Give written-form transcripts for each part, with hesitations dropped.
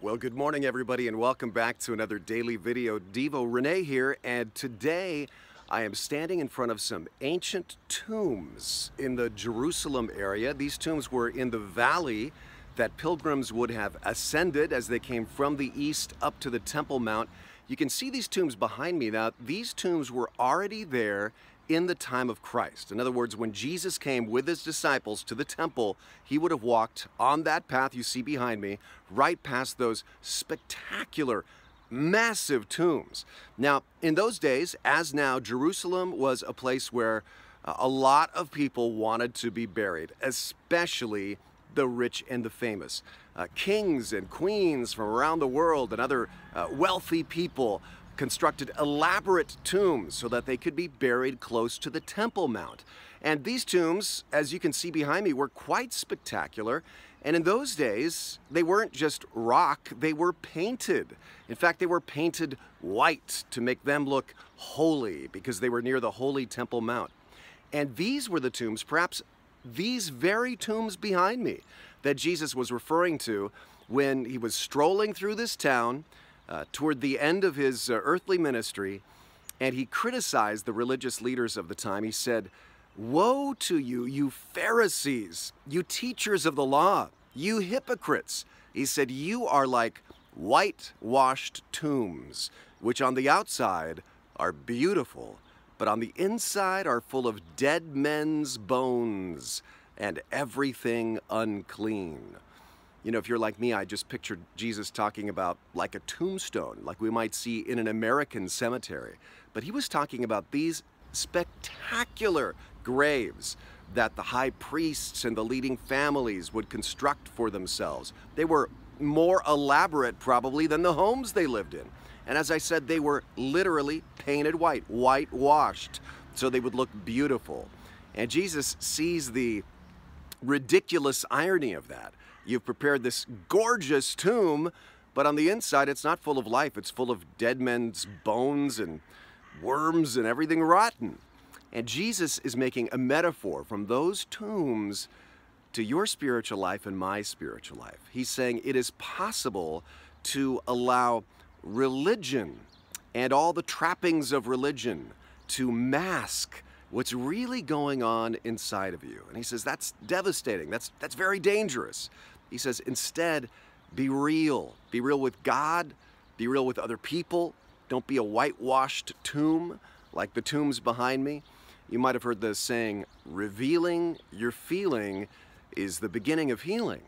Well, good morning, everybody, and welcome back to another daily video. Devo, Rene here, and today I am standing in front of some ancient tombs in the Jerusalem area. These tombs were in the valley that pilgrims would have ascended as they came from the east up to the Temple Mount. You can see these tombs behind me. Now, these tombs were already there in the time of Christ. In other words, when Jesus came with his disciples to the temple, he would have walked on that path you see behind me, right past those spectacular, massive tombs. Now, in those days, as now, Jerusalem was a place where a lot of people wanted to be buried, especially the rich and the famous. Kings and queens from around the world and other wealthy people constructed elaborate tombs so that they could be buried close to the Temple Mount. And these tombs, as you can see behind me, were quite spectacular. And in those days, they weren't just rock, they were painted. In fact, they were painted white to make them look holy because they were near the holy Temple Mount. And these were the tombs, perhaps these very tombs behind me, that Jesus was referring to when he was strolling through this town toward the end of his earthly ministry, and he criticized the religious leaders of the time. He said, "Woe to you, you Pharisees, you teachers of the law, you hypocrites." He said, "You are like whitewashed tombs, which on the outside are beautiful, but on the inside are full of dead men's bones and everything unclean." You know, if you're like me, I just pictured Jesus talking about like a tombstone, like we might see in an American cemetery. But he was talking about these spectacular graves that the high priests and the leading families would construct for themselves. They were more elaborate, probably, than the homes they lived in. And as I said, they were literally painted white, whitewashed, so they would look beautiful. And Jesus sees the ridiculous irony of that. You've prepared this gorgeous tomb, but on the inside it's not full of life. It's full of dead men's bones and worms and everything rotten. And Jesus is making a metaphor from those tombs to your spiritual life and my spiritual life. He's saying it is possible to allow religion and all the trappings of religion to mask what's really going on inside of you. And he says that's devastating. That's very dangerous. He says instead, be real. Be real with God. Be real with other people. Don't be a whitewashed tomb like the tombs behind me. You might have heard the saying, revealing your feeling is the beginning of healing.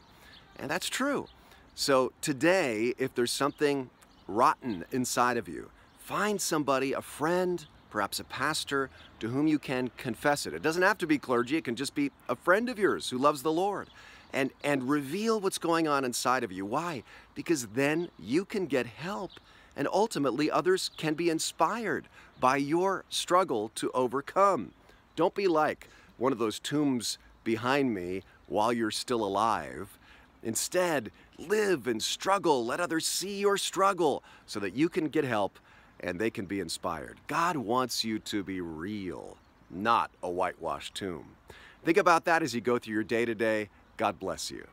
And that's true. So today, if there's something rotten inside of you, find somebody, a friend, perhaps a pastor, to whom you can confess it. It doesn't have to be clergy. It can just be a friend of yours who loves the Lord. And reveal what's going on inside of you. Why? Because then you can get help, and ultimately others can be inspired by your struggle to overcome. Don't be like one of those tombs behind me while you're still alive. Instead, live and struggle. Let others see your struggle so that you can get help and they can be inspired. God wants you to be real, not a whitewashed tomb. Think about that as you go through your day-to-day. God bless you.